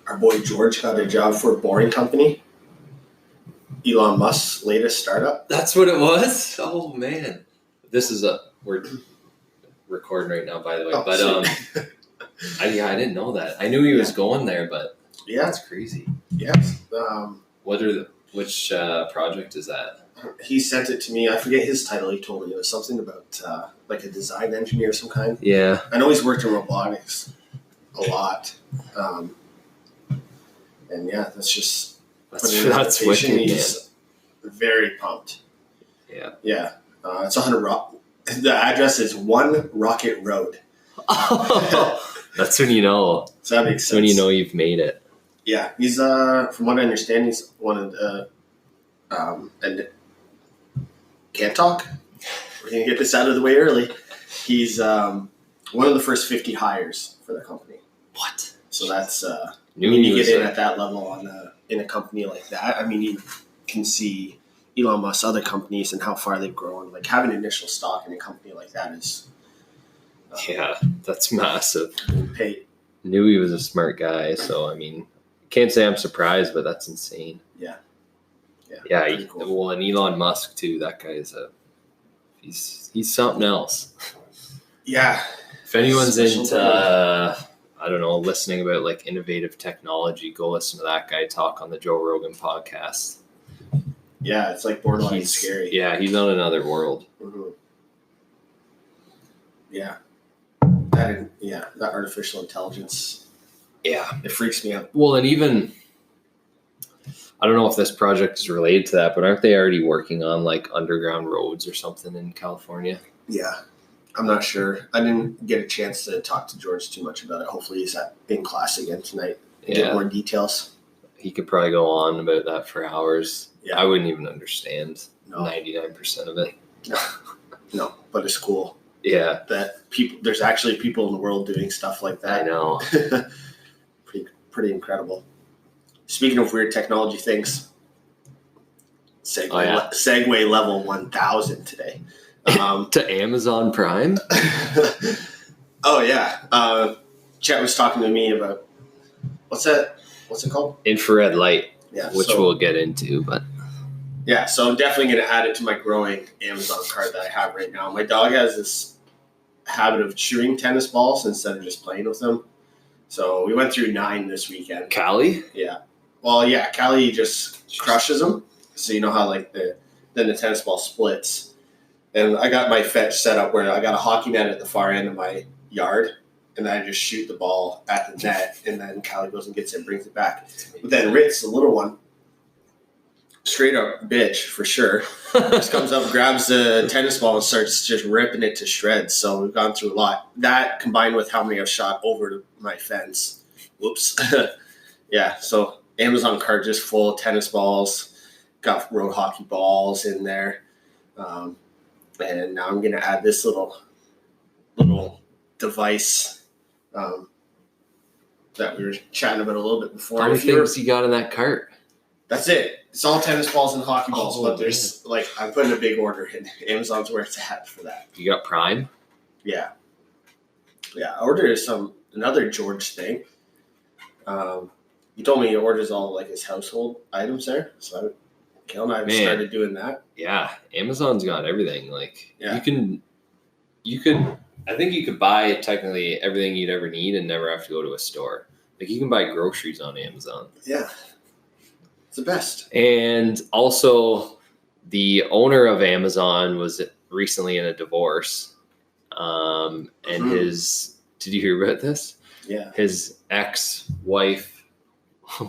our boy George got a job for a Boring Company, Elon Musk's latest startup. That's what it was? Oh, man. We're recording right now, by the way. I didn't know that. I knew he was going there, but that's crazy. Yes. Which project is that? He sent it to me. I forget his title. He told me it was something about like a design engineer of some kind. Yeah. I know he's worked in robotics a lot. And yeah, that's wicked. He's very pumped. Yeah. Yeah. It's 100 the address is 1 Rocket Road. That's when you know. So that makes sense. When you know you've made it. Yeah. He's from what I understand, he's one of the and can't talk. We're gonna get this out of the way early. He's one of the first 50 hires for the company. What? So that's you get in at that level in a company like that. I mean, you can see Elon Musk's other companies and how far they've grown. Like having initial stock in a company like that is that's massive. Knew he was a smart guy, so I mean, can't say I'm surprised, but that's insane. Yeah. Cool. Well, and Elon Musk too. That guy is he's something else. Yeah. If anyone's into I don't know, listening about like innovative technology, go listen to that guy talk on the Joe Rogan podcast. Yeah, it's like borderline scary. Yeah, he's on another world. Mm-hmm. Yeah. That artificial intelligence. Yeah. It freaks me out. Well, and even, I don't know if this project is related to that, but aren't they already working on like underground roads or something in California? Yeah. I'm not sure. I didn't get a chance to talk to George too much about it. Hopefully he's in class again tonight and get more details. He could probably go on about that for hours. Yeah. I wouldn't even understand 99% of it. No, but it's cool. Yeah. That there's actually people in the world doing stuff like that. I know. pretty incredible. Speaking of weird technology things, Segway level 1000 today. To Amazon Prime? Oh, yeah. Chett was talking to me about, what's it called? Infra-Red light, which we'll get into. But yeah, so I'm definitely going to add it to my growing Amazon cart that I have right now. My dog has this habit of chewing tennis balls instead of just playing with them. So we went through 9 this weekend. Callie? Yeah. Well, yeah, Callie just crushes them. So you know how like then the tennis ball splits. And I got my fetch set up where I got a hockey net at the far end of my yard, and then I just shoot the ball at the net, and then Callie goes and gets it and brings it back. But then Ritz, the little one, straight up bitch for sure, just comes up, grabs the tennis ball and starts just ripping it to shreds. So we've gone through a lot. That combined with how many I've shot over my fence. Whoops. Yeah, so Amazon cart just full of tennis balls, got road hockey balls in there. And now I'm going to add this little device that we were chatting about a little bit before. How many things you got in that cart? That's it. It's all tennis balls and hockey balls, but there's I'm putting a big order in. Amazon's where it's at for that. You got Prime? Yeah. I ordered another George thing. He told me he orders all like his household items there, so Kel and I have started doing that. Yeah, Amazon's got everything. Like I think you could buy technically everything you'd ever need and never have to go to a store. Like you can buy groceries on Amazon. Yeah. It's the best. And also the owner of Amazon was recently in a divorce. And did you hear about this? Yeah. His ex-wife,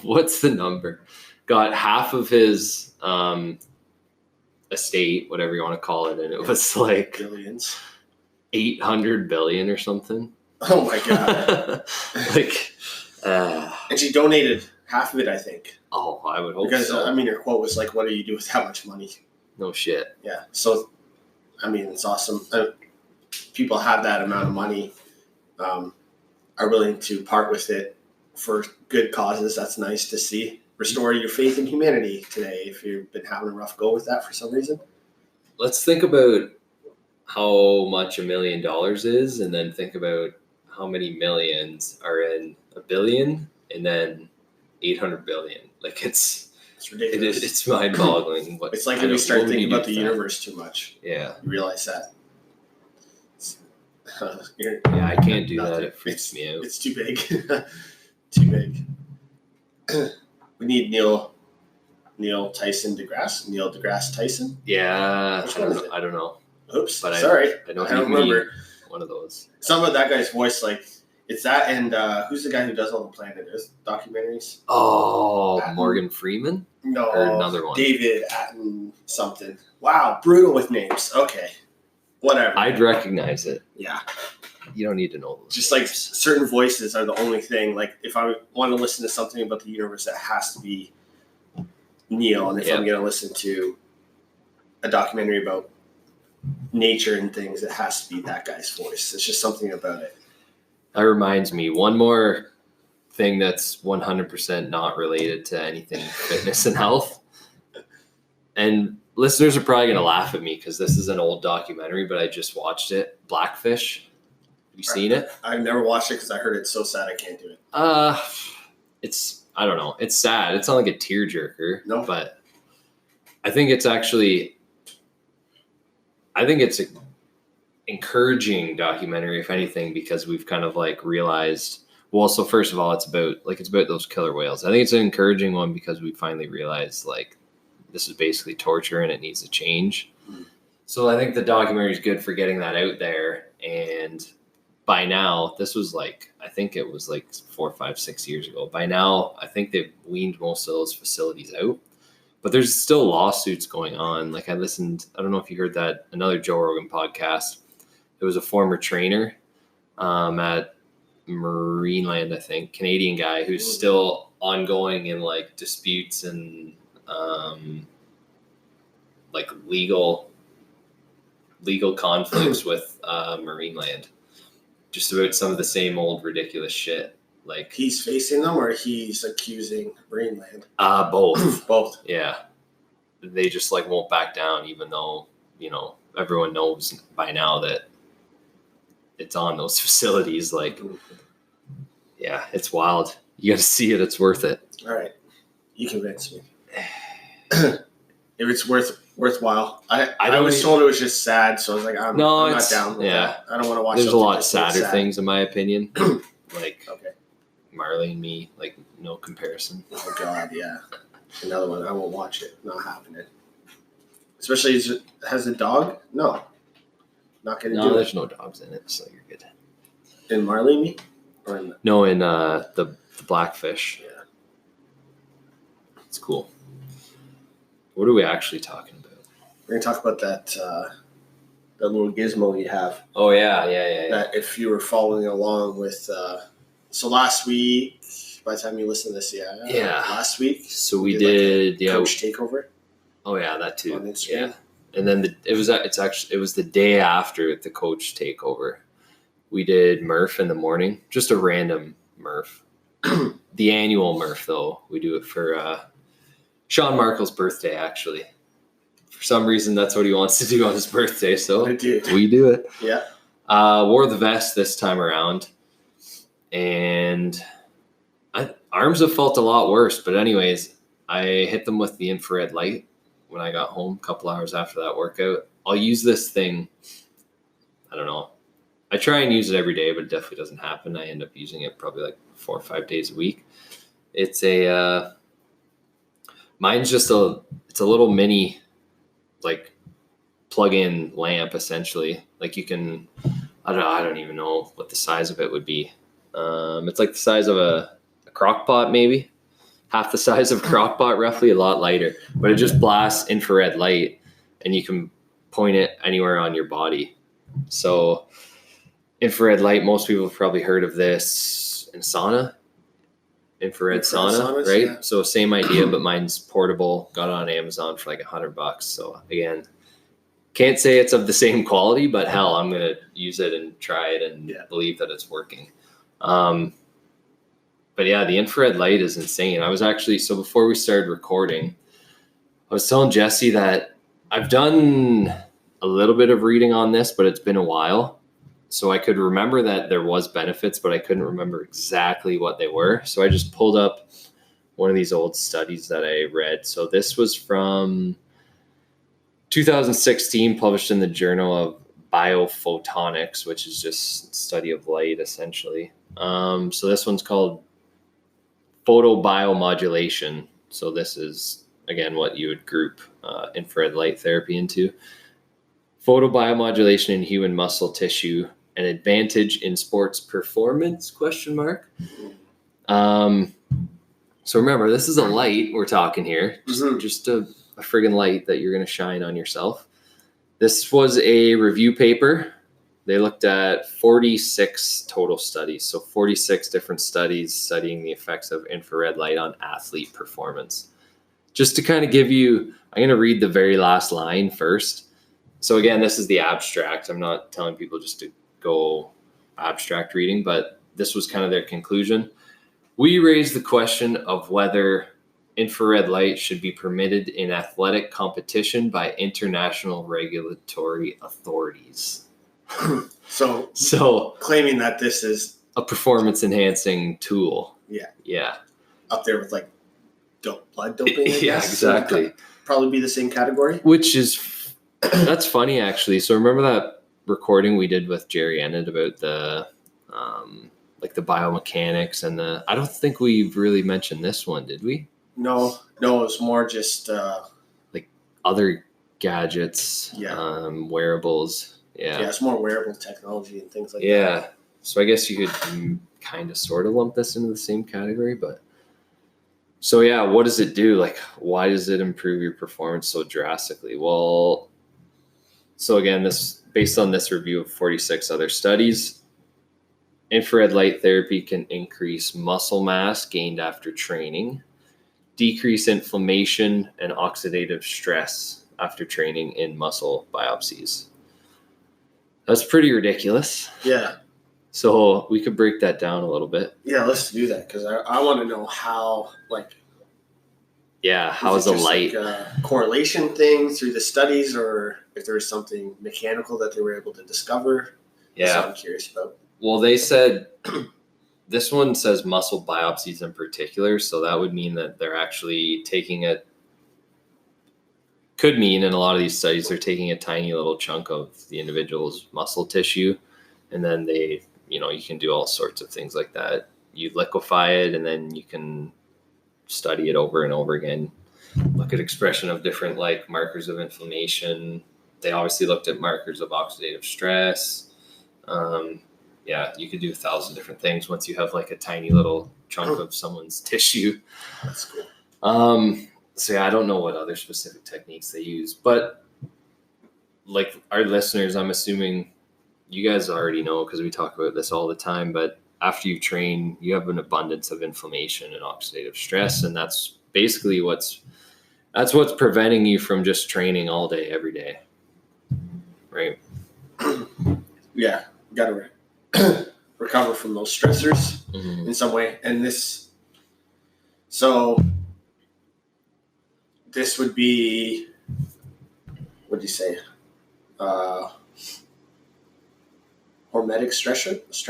what's the number? Got half of his estate, whatever you want to call it, and it was like billions, 800 billion or something. Oh my god! And she donated half of it, I think. Oh, I would hope because so. I mean, her quote was like, "What do you do with that much money?" No shit. Yeah. So, I mean, it's awesome. People have that amount of money, are willing to part with it for good causes. That's nice to see. Restore your faith in humanity today if you've been having a rough go with that for some reason. Let's think about how much $1 million is, and then think about how many millions are in a billion, and then 800 billion. Like it's ridiculous. It's mind-boggling. It's like if we start thinking about the universe too much. Yeah. You realize that. I can't do that. It freaks me out. It's too big. Too big. We need Neil deGrasse Tyson. Yeah. I don't know. Oops. But sorry. I don't remember. One of those. Some of that guy's voice, like, it's that and who's the guy who does all the Planet Earth documentaries? Oh, Morgan Freeman? No. Or another one. David Atten something. Wow, brutal with names. Okay. Whatever. I'd recognize it. Yeah. You don't need to know those just names. Like certain voices are the only thing. Like if I want to listen to something about the universe, that has to be Neil. And if I'm going to listen to a documentary about nature and things, it has to be that guy's voice. It's just something about it. That reminds me, one more thing that's 100% not related to anything fitness and health. And listeners are probably going to laugh at me because this is an old documentary, but I just watched it. Blackfish. Have you seen it? I've never watched it because I heard it's so sad I can't do it. I don't know. It's sad. It's not like a tearjerker. No. But I think it's an encouraging documentary, if anything, because we've kind of like realized, well, so first of all, it's about those killer whales. I think it's an encouraging one because we finally realized like this is basically torture and it needs to change. Mm-hmm. So I think the documentary is good for getting that out there. And by now, this was like, I think it was like 4, 5, 6 years ago. By now, I think they've weaned most of those facilities out. But there's still lawsuits going on. Like I don't know if you heard that, another Joe Rogan podcast. It was a former trainer at Marineland, I think, Canadian guy who's still ongoing in like disputes and like legal conflicts with Marineland. Just about some of the same old ridiculous shit. Like he's facing them or he's accusing Marineland? Both. Both. Yeah. They just like won't back down, even though, everyone knows by now that it's on those facilities. Like, yeah, it's wild. You got to see it. It's worth it. All right. You convinced me. If it's worthwhile. I was told it was just sad, so I was like, I'm not down with that. I don't want to watch. There's a lot sadder things in my opinion. Like Marley and Me, like no comparison. Oh God, yeah. Another one. I won't watch it. Not happening. Especially has a dog? No. Not gonna do it. No, there's no dogs in it, so you're good. In Marley and Me? Or in No, in the Blackfish. Yeah. It's cool. What are we actually talking about? We're gonna talk about that little gizmo you have. Oh yeah. That if you were following along with so last week, by the time you listen to this, last week. So we did coach takeover. Oh yeah, that too. On Instagram. Yeah. And then it was the day after the coach takeover. We did Murph in the morning, just a random Murph. The annual Murph though, we do it for Sean Markle's birthday actually. For some reason, that's what he wants to do on his birthday, so we do it. Yeah. Wore the vest this time around, and arms have felt a lot worse. But anyways, I hit them with the infrared light when I got home a couple hours after that workout. I'll use this thing. I don't know. I try and use it every day, but it definitely doesn't happen. I end up using it probably like 4 or 5 days a week. It's mine's just it's a little mini, like plug-in lamp essentially. Like you can, I don't even know what the size of it would be. It's like the size of a crock pot, maybe half the size of a crock pot, roughly, a lot lighter, but it just blasts infrared light and you can point it anywhere on your body. So infrared light, most people have probably heard of this in sauna. Infrared sauna, right? Yeah. So same idea, but mine's portable. Got it on Amazon for like $100. So again, can't say it's of the same quality, but hell, I'm gonna use it and try it and believe that it's working. But yeah, the infrared light is insane. I was actually, so before we started recording, I was telling Jesse that I've done a little bit of reading on this, but it's been a while. So I could remember that there was benefits, but I couldn't remember exactly what they were. So I just pulled up one of these old studies that I read. So this was from 2016, published in the Journal of Biophotonics, which is just study of light, essentially. So this one's called photobiomodulation. So this is, again, what you would group infrared light therapy into. Photobiomodulation in human muscle tissue, an advantage in sports performance, ? So remember, this is a light we're talking here, just a friggin' light that you're going to shine on yourself. This was a review paper. They looked at 46 total studies. So 46 different studies studying the effects of infrared light on athlete performance. Just to kind of give you, I'm going to read the very last line first. So again, this is the abstract. I'm not telling people just to go abstract reading, but this was kind of their conclusion. We raised the question of whether infrared light should be permitted in athletic competition by international regulatory authorities. So claiming that this is a performance enhancing tool. Yeah. Up there with like blood doping, I guess. Yeah, exactly. Probably be the same category. Which is, that's funny actually. So remember that recording we did with Jerry Enid about the, like the biomechanics and I don't think we've really mentioned this one, did we? No, it was more just like other gadgets, wearables. Yeah, it's more wearable technology and things like that. Yeah, so I guess you could kind of sort of lump this into the same category, but so yeah, what does it do? Like, why does it improve your performance so drastically? Well, so again, this based on this review of 46 other studies, infrared light therapy can increase muscle mass gained after training, decrease inflammation and oxidative stress after training in muscle biopsies. That's pretty ridiculous. Yeah. So we could break that down a little bit. Yeah, let's do that because I want to know how, like, how is a light like a correlation thing through the studies, or if there was something mechanical that they were able to discover. That's what I'm curious about. Well, they said this one says muscle biopsies in particular, so that would mean that they're actually taking could mean in a lot of these studies they're taking a tiny little chunk of the individual's muscle tissue, and then they, you can do all sorts of things like that. You liquefy it, and then you can study it over and over again. Look at expression of different like markers of inflammation. They obviously looked at markers of oxidative stress. You could do 1,000 different things once you have like a tiny little chunk of someone's tissue. That's cool. So I don't know what other specific techniques they use, but like our listeners, I'm assuming you guys already know because we talk about this all the time, but after you train, you have an abundance of inflammation and oxidative stress. And that's basically what's preventing you from just training all day, every day. Right. Yeah. Got to recover from those stressors in some way. And this would be, what do you say? Hormetic stressor? Is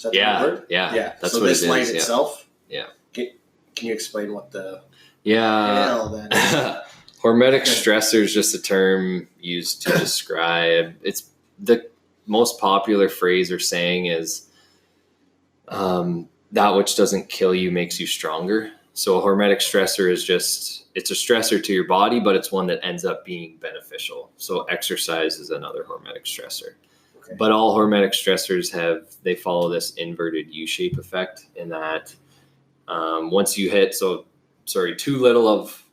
that the word? Yeah. That's so what this it light is, itself. Yeah. Can you explain what the hell that is? Hormetic stressor is just a term used to describe. It's the most popular phrase or saying is that which doesn't kill you makes you stronger. So a hormetic stressor is it's a stressor to your body, but it's one that ends up being beneficial. So exercise is another hormetic stressor. Okay. But all hormetic stressors they follow this inverted U-shape effect in that once you hit, too little of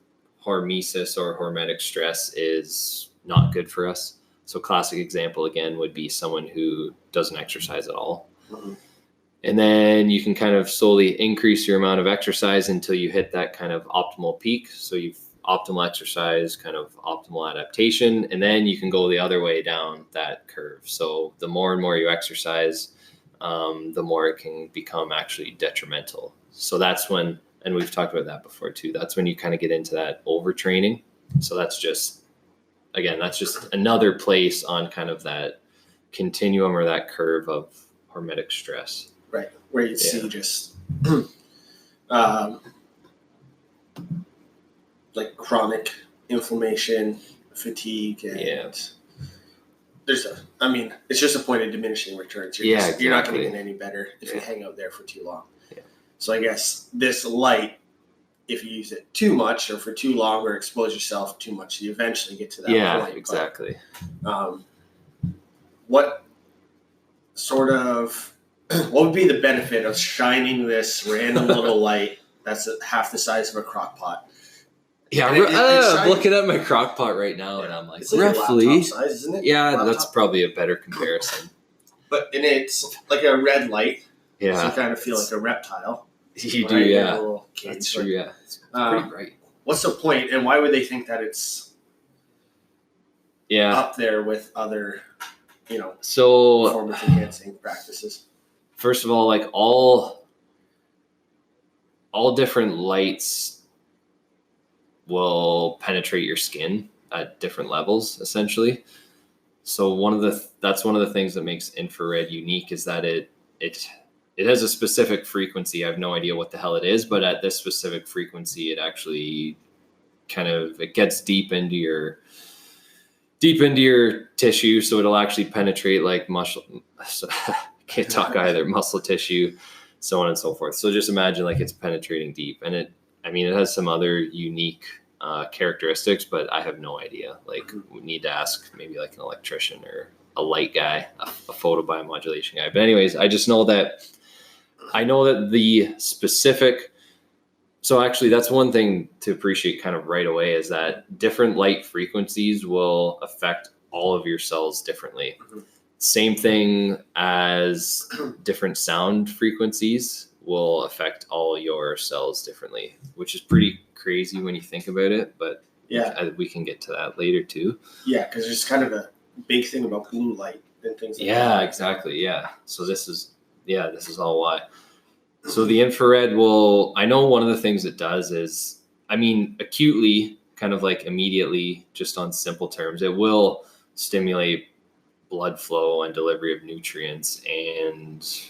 hormesis or hormetic stress is not good for us. So classic example again would be someone who doesn't exercise at all. Mm-hmm. And then you can kind of slowly increase your amount of exercise until you hit that kind of optimal peak. So you've optimal exercise, kind of optimal adaptation, and then you can go the other way down that curve. So the more and more you exercise, the more it can become actually detrimental. So that's when, and we've talked about that before too, that's when you kind of get into that overtraining. So that's just another place on kind of that continuum or that curve of hormetic stress. Right, where you see just chronic inflammation, fatigue, and it's just a point of diminishing returns. You're not going to get any better if you hang out there for too long. Yeah. So I guess this light, if you use it too much or for too long or expose yourself too much, you eventually get to that point. Yeah, exactly. But, what would be the benefit of shining this random little light that's half the size of a crock pot? Yeah, I'm looking at my crock pot right now, and I'm like, it's roughly. Like laptop size, isn't it? Yeah, that's probably a better comparison. And it's like a red light. Yeah. So you kind of feel like a reptile. You do, yeah. That's true, yeah. It's pretty bright. What's the point, and why would they think that it's up there with other, performance enhancing practices? First of all, like all different lights will penetrate your skin at different levels, essentially. So that's one of the things that makes infrared unique is that it has a specific frequency. I have no idea what the hell it is, but at this specific frequency, it actually it gets deep into your tissue. So it'll actually penetrate like muscle. Can't talk either. Muscle tissue, so on and so forth. So just imagine like it's penetrating deep, and it has some other unique characteristics, but I have no idea. Like we need to ask maybe like an electrician or a light guy, a photobiomodulation guy. But anyways, I know that the specific, so actually that's one thing to appreciate kind of right away is that different light frequencies will affect all of your cells differently. Mm-hmm. Same thing as different sound frequencies will affect all your cells differently, which is pretty crazy when you think about it, but we can get to that later too. Yeah, because there's kind of a big thing about blue light and things like that. Yeah, exactly. Yeah. So this is all why. So the infrared I know one of the things it does is, acutely, kind of like immediately, just on simple terms, it will stimulate blood flow and delivery of nutrients and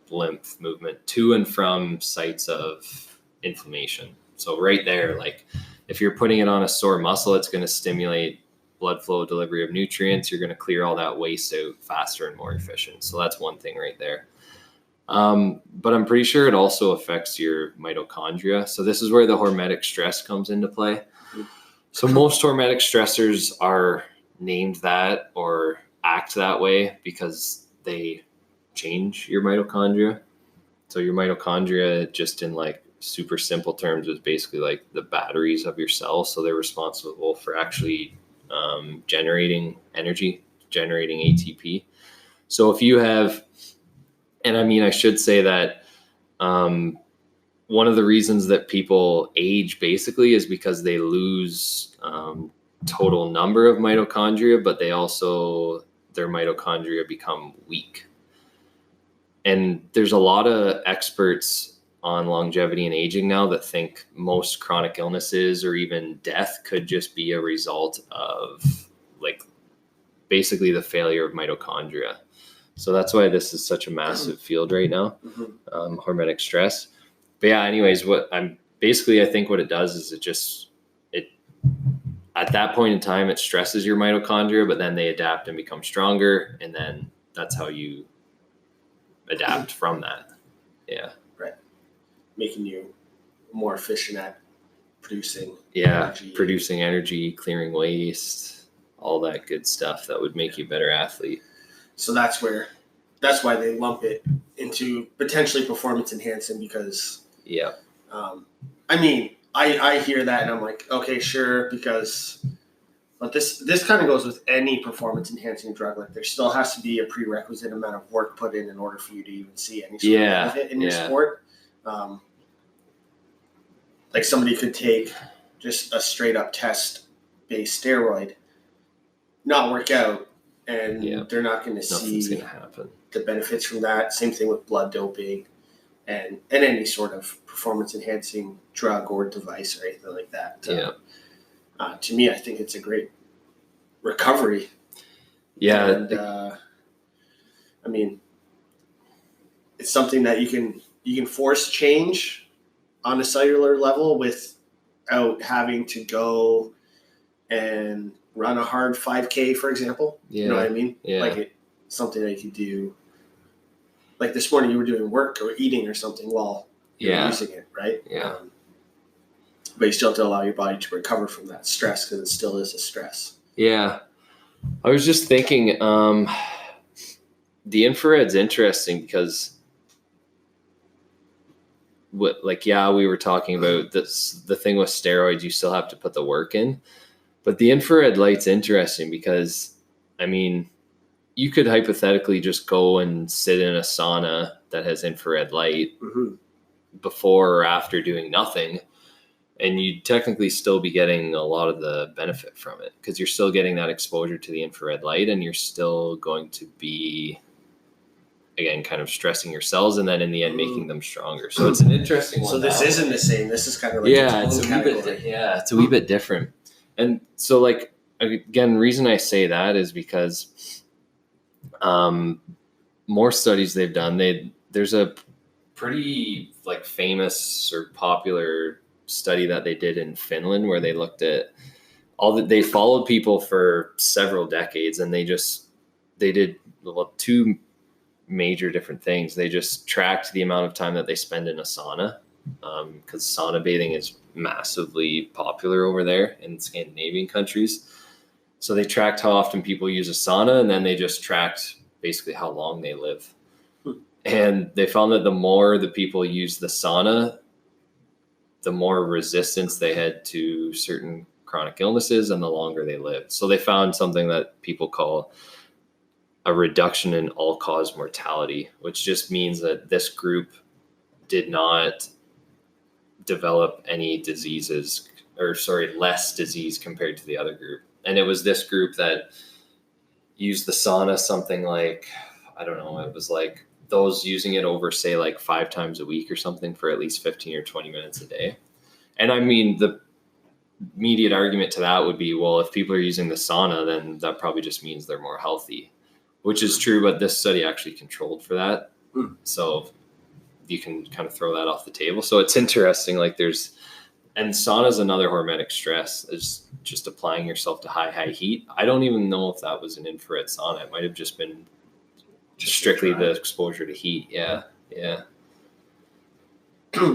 lymph movement to and from sites of inflammation. So right there, like if you're putting it on a sore muscle, it's going to stimulate blood flow, delivery of nutrients. You're going to clear all that waste out faster and more efficient. So that's one thing right there. But I'm pretty sure it also affects your mitochondria. So this is where the hormetic stress comes into play. So most hormetic stressors are named that or act that way because they change your mitochondria. So your mitochondria, just in like super simple terms, is basically like the batteries of your cells. So they're responsible for actually generating energy, generating ATP. So if you have, and I should say that one of the reasons that people age basically is because they lose total number of mitochondria, but their mitochondria become weak. And there's a lot of experts on longevity and aging now that think most chronic illnesses or even death could just be a result of like basically the failure of mitochondria. So that's why this is such a massive field right now, hormetic stress. But yeah, anyways, I think what it does is it at that point in time, it stresses your mitochondria, but then they adapt and become stronger. And then that's how you adapt from that. Yeah. Right. Making you more efficient at producing energy. Producing energy, clearing waste, all that good stuff that would make you a better athlete. So that's why they lump it into potentially performance enhancing because I hear that and I'm like, okay, sure, but this kind of goes with any performance enhancing drug. Like there still has to be a prerequisite amount of work put in order for you to even see any sort of benefit in your sport. Like somebody could take just a straight up test based steroid, not work out, and they're not going to see the benefits from that. Same thing with blood doping and any sort of performance enhancing drug or device or anything like that. To me, I think it's a great recovery. Yeah. And it's something that you can force change on a cellular level with out having to go and run a hard 5K, for example. Yeah. You know what I mean? Yeah. Like something that you could do. Like this morning you were doing work or eating or something while you're using it, right? Yeah. But you still have to allow your body to recover from that stress because it still is a stress. Yeah. I was just thinking, the infrared's interesting because we were talking about this, the thing with steroids, you still have to put the work in, but the infrared light's interesting because, I mean, you could hypothetically just go and sit in a sauna that has infrared light before or after doing nothing, and you'd technically still be getting a lot of the benefit from it because you're still getting that exposure to the infrared light, and you're still going to be, again, kind of stressing your cells, and then in the end making them stronger. So it's an interesting one. So this isn't the same. This is kind of like it's a wee bit different. And so, like, again, reason I say that is because more studies they've done, there's a pretty like famous or popular study that they did in Finland where they looked at they followed people for several decades, and they did two major different things. They just tracked the amount of time that they spend in a sauna, because sauna bathing is massively popular over there in Scandinavian countries. So they tracked how often people use a sauna, and then they just tracked basically how long they live. And they found that the more the people used the sauna, the more resistance they had to certain chronic illnesses and the longer they lived. So they found something that people call a reduction in all-cause mortality, which just means that this group did not develop any diseases, less disease compared to the other group. And it was this group that used the sauna something like, I don't know, it was like those using it over, say, like 5 times a week or something for at least 15 or 20 minutes a day. And I mean, the immediate argument to that would be, well, if people are using the sauna, then that probably just means they're more healthy, which is true. But this study actually controlled for that. So you can kind of throw that off the table. So it's interesting. Like and sauna is another hormetic stress, is just applying yourself to high heat. I don't even know if that was an infrared sauna. It might have just been strictly the exposure to heat. Yeah.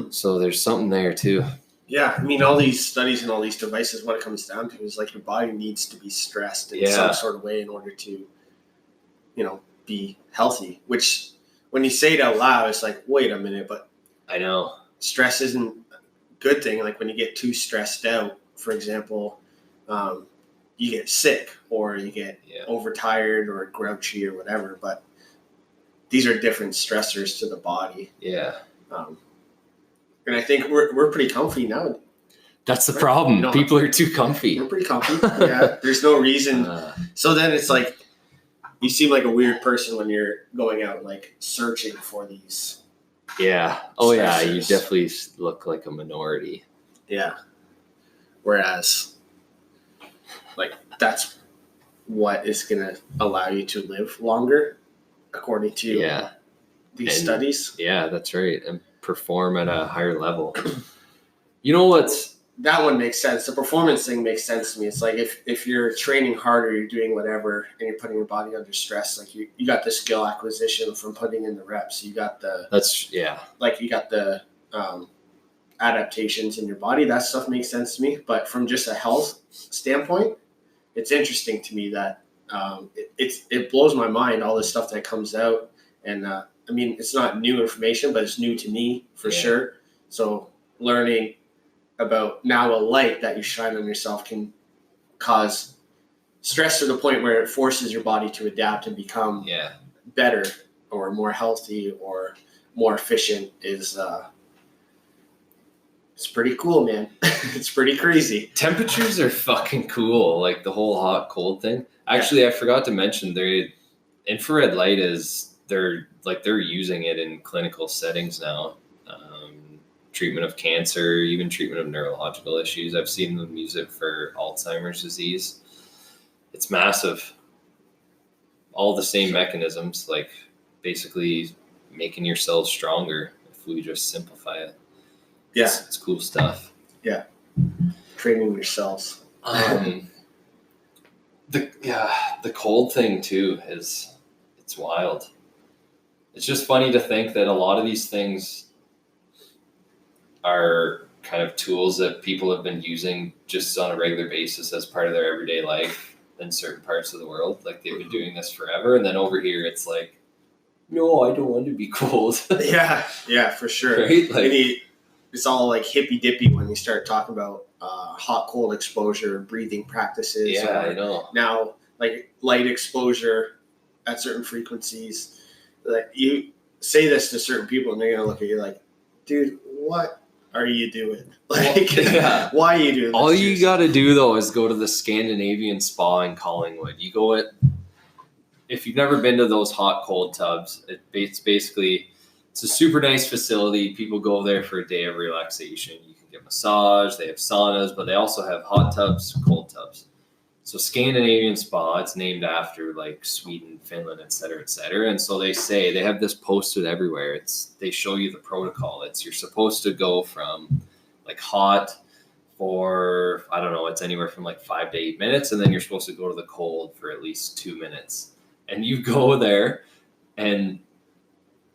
So there's something there too. Yeah, I mean, all these studies and all these devices, what it comes down to is like your body needs to be stressed in some sort of way in order to, be healthy. Which, when you say it out loud, it's like, wait a minute, but I know stress isn't a good thing. Like when you get too stressed out, for example, you get sick or you get overtired or grouchy or whatever. But these are different stressors to the body. Yeah. And I think we're pretty comfy now. That's the problem. People are too comfy. We're pretty comfy. Yeah. There's no reason. So then it's like, you seem like a weird person when you're going out like searching for these. Yeah. Oh stressors. Yeah. You definitely look like a minority. Yeah. Whereas, like, that's what is going to allow you to live longer, according to these studies. Yeah, that's right. And perform at a higher level. You know what's that one makes sense. The performance thing makes sense to me. It's like if you're training harder, you're doing whatever, and you're putting your body under stress. Like you got the skill acquisition from putting in the reps. You got the you got the adaptations in your body. That stuff makes sense to me. But from just a health standpoint, it's interesting to me that it blows my mind, all this stuff that comes out. And I mean, it's not new information, but it's new to me for sure. So learning about now a light that you shine on yourself can cause stress to the point where it forces your body to adapt and become better or more healthy or more efficient is it's pretty cool, man. It's pretty crazy. Temperatures are fucking cool. Like the whole hot cold thing. Actually, I forgot to mention infrared light they're using it in clinical settings now. Treatment of cancer, even treatment of neurological issues. I've seen them use it for Alzheimer's disease. It's massive. All the same mechanisms, like basically making your cells stronger if we just simplify it. Yeah. It's cool stuff. Yeah. training yourselves? The cold thing too it's wild. It's just funny to think that a lot of these things are kind of tools that people have been using just on a regular basis as part of their everyday life in certain parts of the world. Like they've been doing this forever, and then over here it's like, no, I don't want to be cold. Yeah, for sure. Right? Like, it's all like hippy dippy when you start talking about hot cold exposure, breathing practices. Yeah, I know. Now, like light exposure at certain frequencies. Like you say this to certain people, and they're gonna look at you like, "Dude, what are you doing? Like, why are you doing this?" All you got to do though is go to the Scandinavian spa in Collingwood. You go if you've never been to those hot cold tubs, it's basically, it's a super nice facility. People go there for a day of relaxation. You can get massage. They have saunas, but they also have hot tubs, cold tubs. So Scandinavian spa, it's named after like Sweden, Finland, et cetera, et cetera. And so they have this posted everywhere. They show you the protocol. You're supposed to go from like hot for, I don't know, it's anywhere from like 5 to 8 minutes. And then you're supposed to go to the cold for at least 2 minutes. And you go there and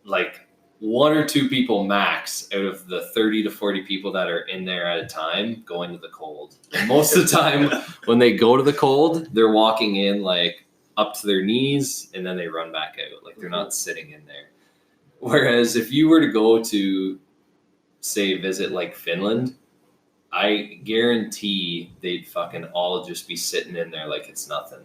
like 1 or 2 people max out of the 30 to 40 people that are in there at a time go into the cold. And most of the time when they go to the cold, they're walking in like up to their knees and then they run back out. Like they're not sitting in there. Whereas if you were to go to, say, visit like Finland, I guarantee they'd fucking all just be sitting in there like it's nothing.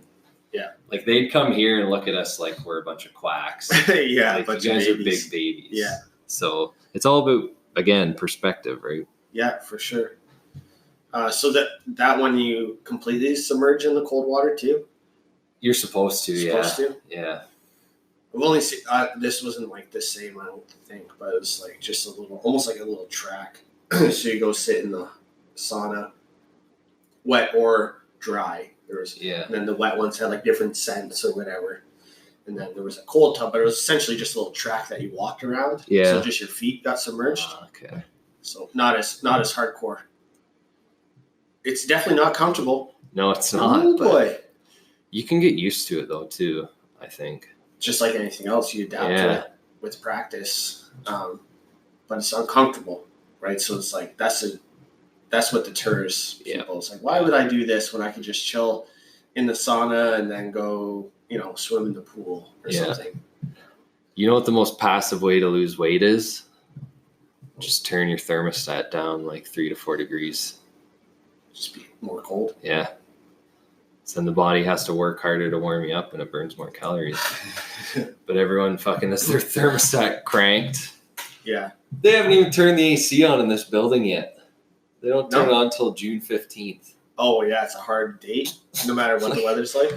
Yeah. Like they'd come here and look at us like we're a bunch of quacks. Yeah. Like you guys are big babies. Yeah. So it's all about, again, perspective, right? Yeah, for sure. So that one you completely submerge in the cold water too? You're supposed to, Yeah. I've only seen, this wasn't like the same, I don't think, but it was like just almost like a little track. So you go sit in the sauna, wet or dry. And then the wet ones had like different scents or whatever. And then there was a cold tub, but it was essentially just a little track that you walked around. Yeah. So just your feet got submerged. Okay. So not as hardcore. It's definitely not comfortable. No, it's not. Oh boy. You can get used to it though too, I think. Just like anything else, you adapt to it with practice. But it's uncomfortable, right? So it's like that's what deters people. It's like, why would I do this when I could just chill in the sauna and then go, swim in the pool or something? You know what the most passive way to lose weight is? Just turn your thermostat down like 3 to 4 degrees. Just be more cold. Yeah. So then the body has to work harder to warm you up and it burns more calories. But everyone fucking has their thermostat cranked. Yeah. They haven't even turned the AC on in this building yet. They don't turn it on until June 15th. Oh, yeah. It's a hard date, no matter what the weather's like.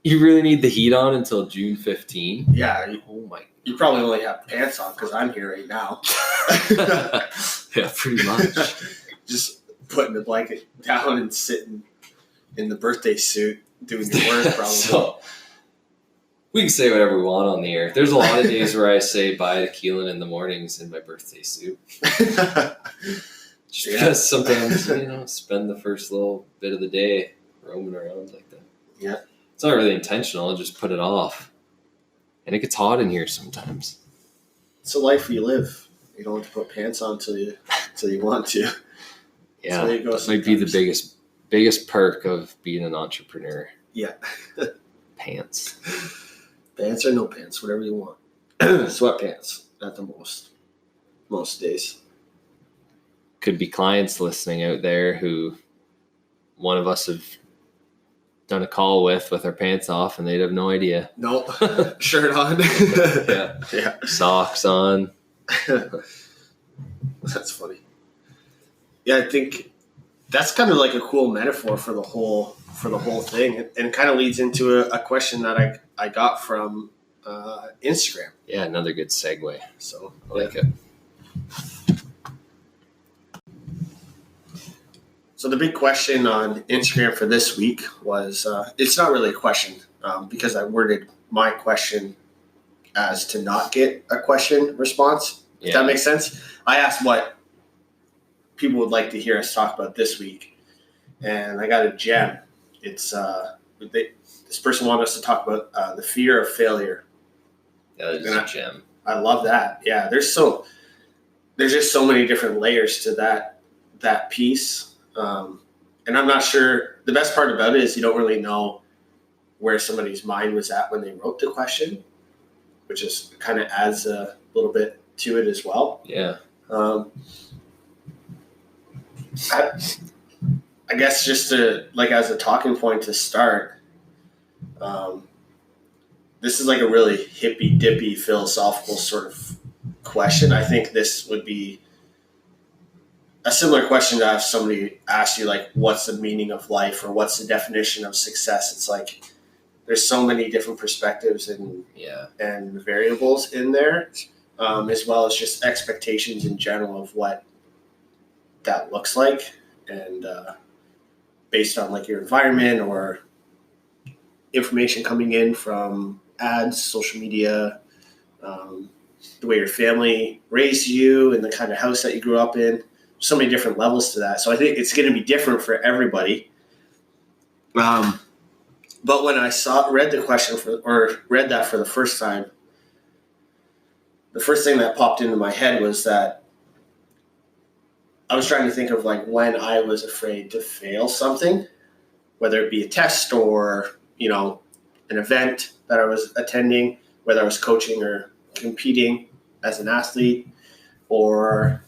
You really need the heat on until June 15th? Yeah. Oh, my God. You probably only have pants on because I'm here right now. Yeah, pretty much. Just putting the blanket down and sitting in the birthday suit doing your work, probably. So, we can say whatever we want on the air. There's a lot of days where I say bye to Keelan in the mornings in my birthday suit. Just because sometimes, spend the first little bit of the day roaming around like that. Yeah. It's not really intentional. Just put it off. And it gets hot in here sometimes. It's a life you live. You don't have to put pants on till you want to. Yeah, so that might be the biggest perk of being an entrepreneur. Yeah. Pants. Pants or no pants, whatever you want. Sweatpants at the most days. Could be clients listening out there who one of us have done a call with our pants off and they'd have no idea. Nope. Shirt on. Yeah. Socks on. That's funny. Yeah, I think that's kind of like a cool metaphor for the whole thing, and kind of leads into a question that I got from Instagram. Yeah, another good segue. So I like it. So the big question on Instagram for this week was, it's not really a question because I worded my question as to not get a question response. If that makes sense. I asked what people would like to hear us talk about this week. And I got a gem. It's this person wanted us to talk about the fear of failure. That is a gem. I love that. Yeah, there's just so many different layers to that piece. And I'm not sure. The best part about it is you don't really know where somebody's mind was at when they wrote the question, which is kind of adds a little bit to it as well. Yeah. I guess just to, like, as a talking point to start, this is like a really hippy-dippy philosophical sort of question. I think this would be a similar question to have somebody ask you, like, what's the meaning of life or what's the definition of success? It's like there's so many different perspectives and variables in there, as well as just expectations in general of what that looks like, and based on like your environment or information coming in from ads, social media, the way your family raised you and the kind of house that you grew up in. So many different levels to that. So I think it's going to be different for everybody. But when I read the question read that for the first time, the first thing that popped into my head was that I was trying to think of like when I was afraid to fail something, whether it be a test or, an event that I was attending, whether I was coaching or competing as an athlete, or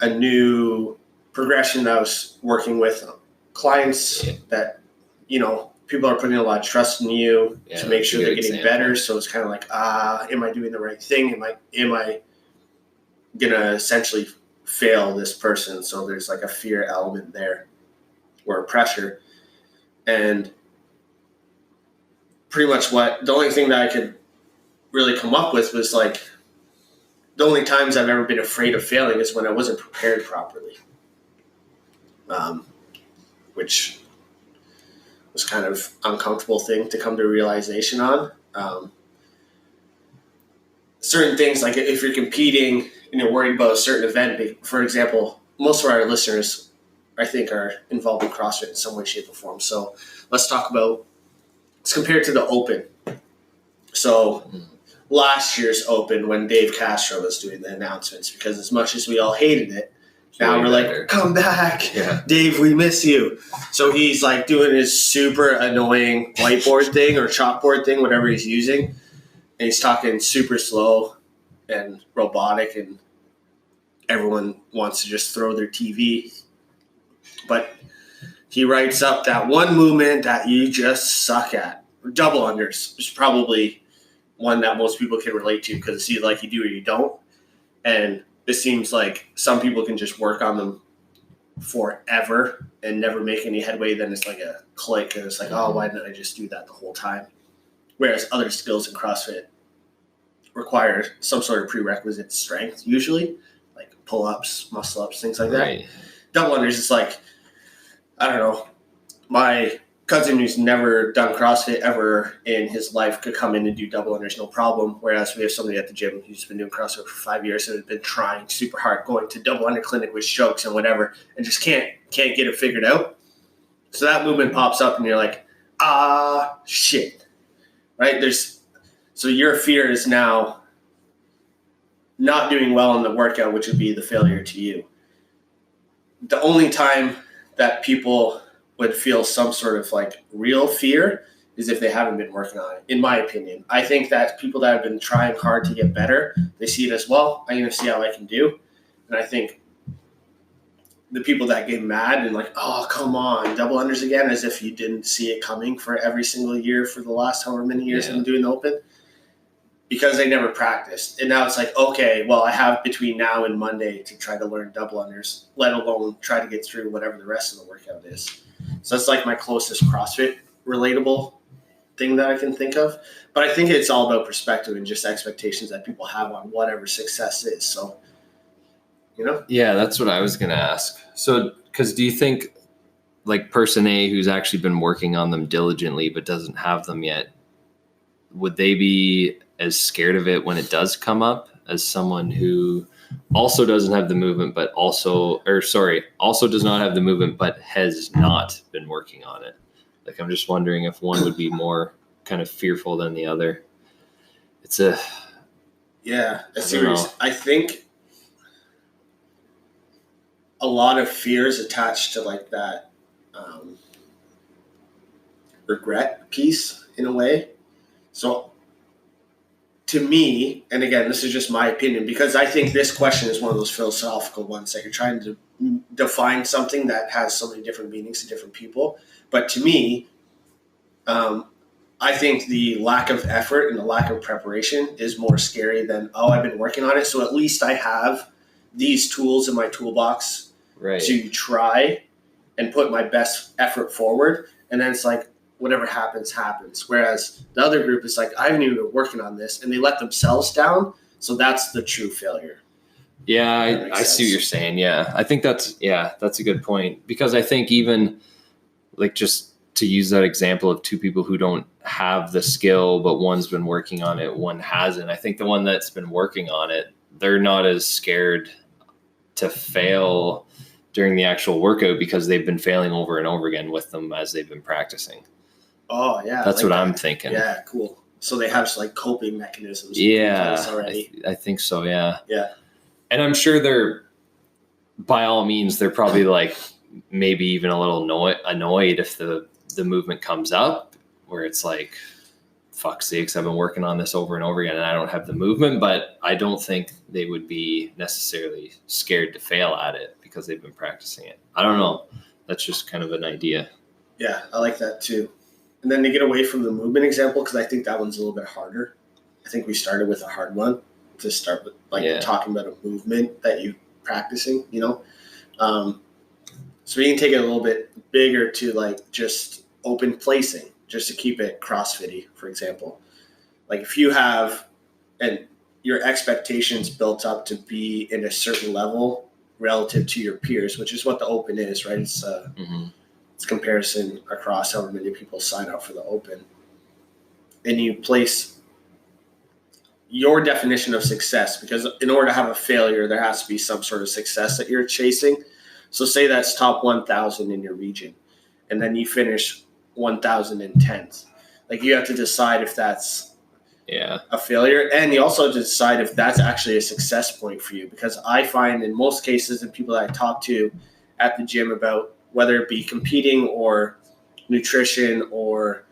a new progression that I was working with clients that, people are putting a lot of trust in you to make sure they're getting better. So it's kind of like, am I doing the right thing? Am I going to essentially fail this person? So there's like a fear element there or a pressure. And pretty much the only thing that I could really come up with was like, the only times I've ever been afraid of failing is when I wasn't prepared properly, which was kind of uncomfortable thing to come to a realization on. Certain things, like if you're competing and you're worried about a certain event, for example, most of our listeners, I think, are involved in CrossFit in some way, shape, or form. So let's compare it to the Open. So last year's Open, when Dave Castro was doing the announcements, because as much as we all hated it, now we're like, come back, Dave, we miss you. So he's like doing his super annoying whiteboard thing or chalkboard thing, whatever he's using. And he's talking super slow and robotic, and everyone wants to just throw their TV. But he writes up that one movement that you just suck at. Double unders is probably one that most people can relate to, because it's either like you do or you don't. And it seems like some people can just work on them forever and never make any headway. Then it's like a click, and it's like, oh, why didn't I just do that the whole time? Whereas other skills in CrossFit require some sort of prerequisite strength, usually, like pull-ups, muscle-ups, things like that. Right. Double unders is like, I don't know, my cousin who's never done CrossFit ever in his life could come in and do double unders no problem, whereas we have somebody at the gym who's been doing CrossFit for 5 years and has been trying super hard, going to double under clinic with strokes and whatever, and just can't get it figured out. So that movement pops up and you're like, shit, right? So your fear is now not doing well in the workout, which would be the failure to you. The only time that people would feel some sort of like real fear is if they haven't been working on it, in my opinion. I think that people that have been trying hard to get better, they see it as, well, I'm going to see how I can do. And I think the people that get mad and like, oh, come on, double unders again, as if you didn't see it coming for every single year for the last however many years I've been doing the Open, because they never practiced. And now it's like, okay, well, I have between now and Monday to try to learn double unders, let alone try to get through whatever the rest of the workout is. So that's like my closest CrossFit relatable thing that I can think of. But I think it's all about perspective and just expectations that people have on whatever success is. So, Yeah, that's what I was going to ask. So, because do you think like person A who's actually been working on them diligently but doesn't have them yet, would they be as scared of it when it does come up as someone who also doesn't have the movement, but also does not have the movement, but has not been working on it. Like, I'm just wondering if one would be more kind of fearful than the other. It's a, yeah, I think a lot of fear is attached to like that regret piece in a way. So to me, and again, this is just my opinion, because I think this question is one of those philosophical ones that you're trying to define something that has so many different meanings to different people. But to me, I think the lack of effort and the lack of preparation is more scary than, I've been working on it, so at least I have these tools in my toolbox to try and put my best effort forward. And then it's like, whatever happens, happens. Whereas the other group is like, I haven't even been working on this, and they let themselves down. So that's the true failure. Yeah, I see what you're saying. Yeah, I think that's a good point, because I think even like, just to use that example of two people who don't have the skill, but one's been working on it, one hasn't. I think the one that's been working on it, they're not as scared to fail during the actual workout because they've been failing over and over again with them as they've been practicing. Oh yeah. That's like what I'm thinking. Yeah, cool. So they have like coping mechanisms. Yeah, already. I think so. Yeah. Yeah. And I'm sure they're, by all means, they're probably like maybe even a little annoyed if the movement comes up where it's like, fuck's sakes, I've been working on this over and over again and I don't have the movement. But I don't think they would be necessarily scared to fail at it because they've been practicing it. I don't know. That's just kind of an idea. Yeah, I like that too. And then to get away from the movement example, because I think that one's a little bit harder. I think we started with a hard one to start with, talking about a movement that you're practicing, So we can take it a little bit bigger to like just open placing, just to keep it CrossFit-y, for example. Like if you have your expectations built up to be in a certain level relative to your peers, which is what the open is, right? It's it's comparison across however many people sign up for the open. And you place your definition of success, because in order to have a failure, there has to be some sort of success that you're chasing. So say that's top 1,000 in your region, and then you finish 1,010th. Like you have to decide if that's a failure, and you also have to decide if that's actually a success point for you. Because I find in most cases, and people that I talk to at the gym about whether it be competing or nutrition or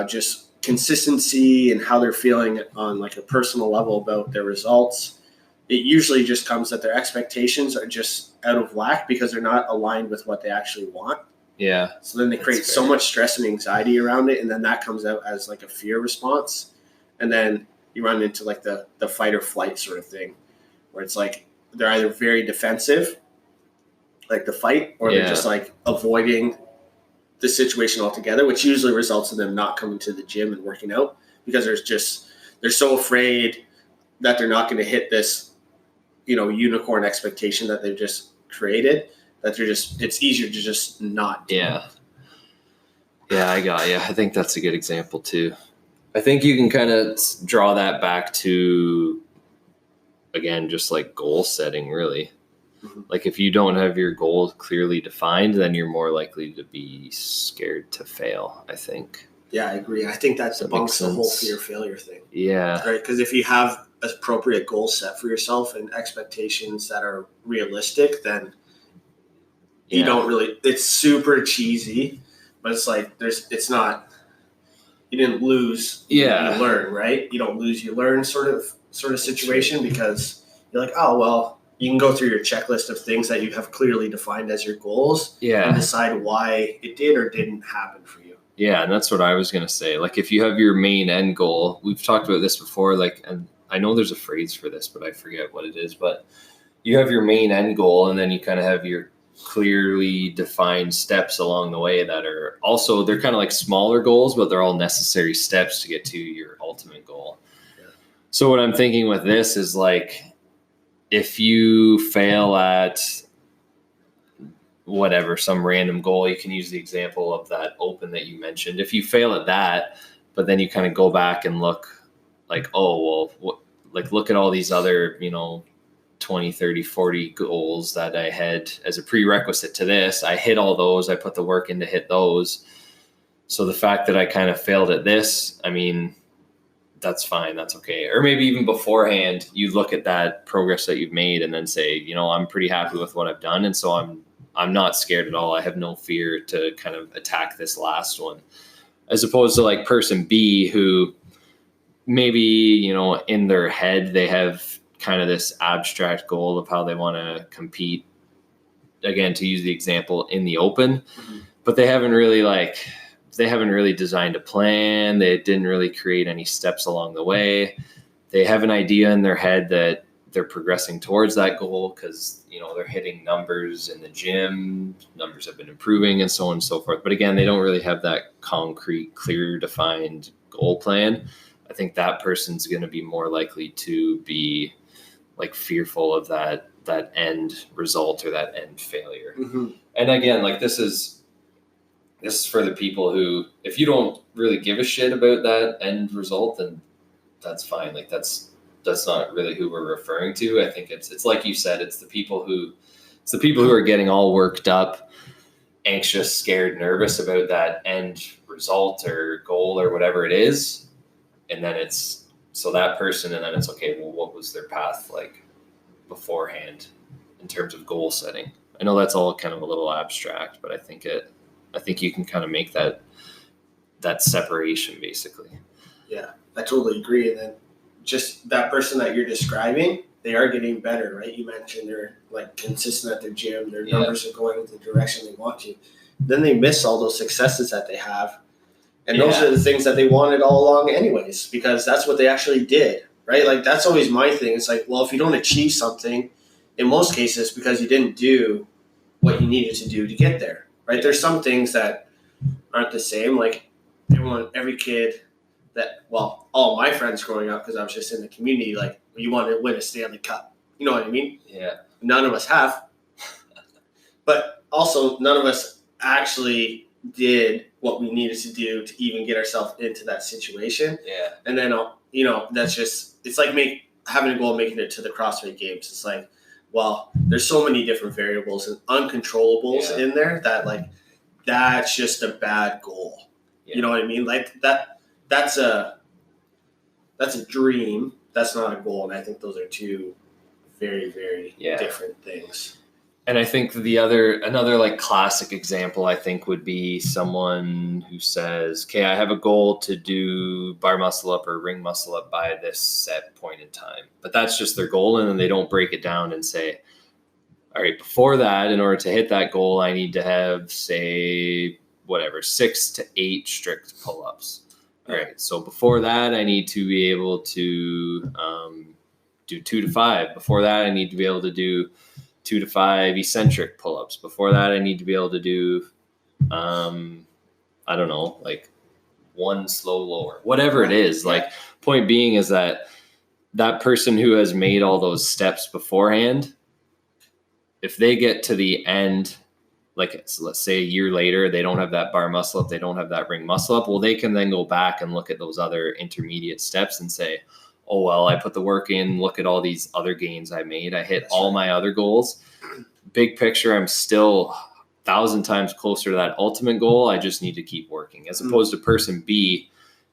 just consistency and how they're feeling on like a personal level about their results, it usually just comes that their expectations are just out of whack because they're not aligned with what they actually want. Yeah. So then they create so much stress and anxiety around it, and then that comes out as like a fear response. And then you run into like the fight or flight sort of thing, where it's like they're either very defensive, like the fight, or they're just like avoiding the situation altogether, which usually results in them not coming to the gym and working out because they're so afraid that they're not going to hit this, unicorn expectation that they've just created, that it's easier to just not do. Yeah, I got you. I think that's a good example too. I think you can kind of draw that back to, again, just like goal setting, really. Mm-hmm. Like if you don't have your goals clearly defined, then you're more likely to be scared to fail, I think. Yeah, I agree. I think that debunks the whole fear failure thing. Yeah. Right, because if you have an appropriate goal set for yourself and expectations that are realistic, then you don't really, it's super cheesy, but it's like it's not, you didn't lose, you learn, right? You don't lose, you learn sort of situation, because you're like, oh, well, you can go through your checklist of things that you have clearly defined as your goals and decide why it did or didn't happen for you. Yeah, and that's what I was going to say. Like if you have your main end goal, we've talked about this before, like, and I know there's a phrase for this, but I forget what it is, but you have your main end goal and then you kind of have your clearly defined steps along the way that are also, they're kind of like smaller goals, but they're all necessary steps to get to your ultimate goal. Yeah. So what I'm thinking with this is like, if you fail at whatever, some random goal, you can use the example of that open that you mentioned. If you fail at that, but then you kind of go back and look like, oh, well, like look at all these other, 20, 30, 40 goals that I had as a prerequisite to this. I hit all those. I put the work in to hit those. So the fact that I kind of failed at this, I mean, that's fine. That's okay. Or maybe even beforehand, you look at that progress that you've made and then say, I'm pretty happy with what I've done. And so I'm not scared at all. I have no fear to kind of attack this last one, as opposed to like person B, who maybe, in their head, they have kind of this abstract goal of how they want to compete, again, to use the example, in the open, but they haven't really designed a plan. They didn't really create any steps along the way. They have an idea in their head that they're progressing towards that goal because, they're hitting numbers in the gym, numbers have been improving and so on and so forth. But again, they don't really have that concrete, clear, defined goal plan. I think that person's going to be more likely to be like fearful of that end result or that end failure. And again, like this is for the people who, if you don't really give a shit about that end result, then that's fine. Like that's not really who we're referring to. I think it's like you said, it's the people who are getting all worked up, anxious, scared, nervous about that end result or goal or whatever it is. And then it's okay, well, what was their path like beforehand in terms of goal setting? I know that's all kind of a little abstract, but I think you can kind of make that separation basically. Yeah, I totally agree. And then just that person that you're describing, they are getting better, right? You mentioned they're like consistent at their gym, their numbers are going in the direction they want to. Then they miss all those successes that they have. And those are the things that they wanted all along anyways, because that's what they actually did, right? Like that's always my thing. It's like, well, if you don't achieve something, in most cases, because you didn't do what you needed to do to get there, right? There's some things that aren't the same. Like every kid all my friends growing up, because I was just in the community, like you want to win a Stanley Cup. You know what I mean? Yeah. None of us have. But also none of us actually did what we needed to do to even get ourselves into that situation. Yeah. And then, that's just, it's like having a goal of making it to the CrossFit Games. It's like, well, there's so many different variables and uncontrollables in there that like, that's just a bad goal. Yeah. You know what I mean? Like that's a dream. That's not a goal. And I think those are two very, very different things. And I think another like classic example, I think, would be someone who says, okay, I have a goal to do bar muscle up or ring muscle up by this set point in time. But that's just their goal. And then they don't break it down and say, all right, before that, in order to hit that goal, I need to have, say, 6 to 8 strict pull-ups. All right. So before that, I need to be able to do 2 to 5. Before that, I need to be able to do 2 to 5 eccentric pull-ups. Before that, I need to be able to do, I don't know, like 1 slow lower, whatever it is. Like, point being is that person who has made all those steps beforehand, if they get to the end, like let's say a year later, they don't have that bar muscle up, they don't have that ring muscle up, well, they can then go back and look at those other intermediate steps and say, oh, well, I put the work in, look at all these other gains I made. I hit all my other goals. Big picture, I'm still 1,000 times closer to that ultimate goal. I just need to keep working. As opposed to person B,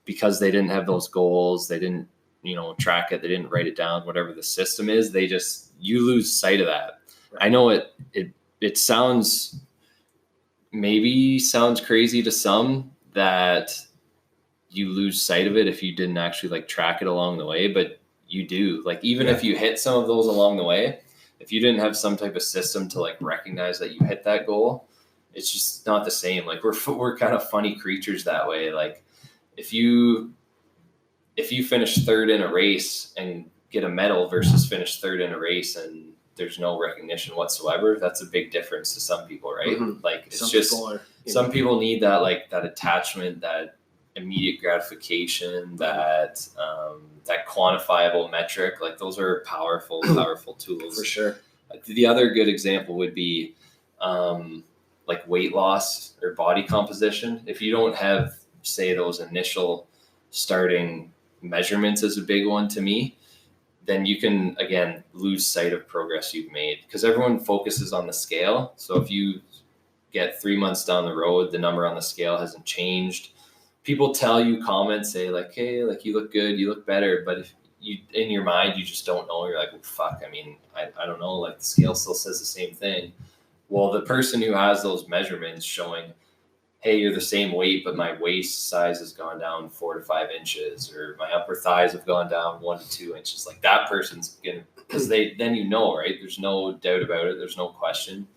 because they didn't have those goals, they didn't, track it, they didn't write it down, whatever the system is, you lose sight of that. Right. I know it sounds crazy to some that you lose sight of it if you didn't actually like track it along the way, but you do. Like even if you hit some of those along the way, if you didn't have some type of system to like recognize that you hit that goal, it's just not the same. Like we're kind of funny creatures that way. Like if you finish third in a race and get a medal versus finish third in a race and there's no recognition whatsoever, that's a big difference to some people, right? Mm-hmm. Like it's some people need that, like that attachment, that immediate gratification, that quantifiable metric. Like those are powerful tools for sure. The other good example would be like weight loss or body composition. If you don't have, say, those initial starting measurements is a big one to me. then you can, again, lose sight of progress you've made, because everyone focuses on the scale. So if you get 3 months down the road, the number on the scale hasn't changed. People tell you, comments, say like, hey, like you look good, you look better. But if you, in your mind, you just don't know. You're like, well, fuck, I mean, I don't know. Like the scale still says the same thing. Well, the person who has those measurements showing, hey, you're the same weight, but my waist size has gone down 4 to 5 inches, or my upper thighs have gone down 1 to 2 inches. like that person's gonna, because then you know, right? There's no doubt about it. There's no question.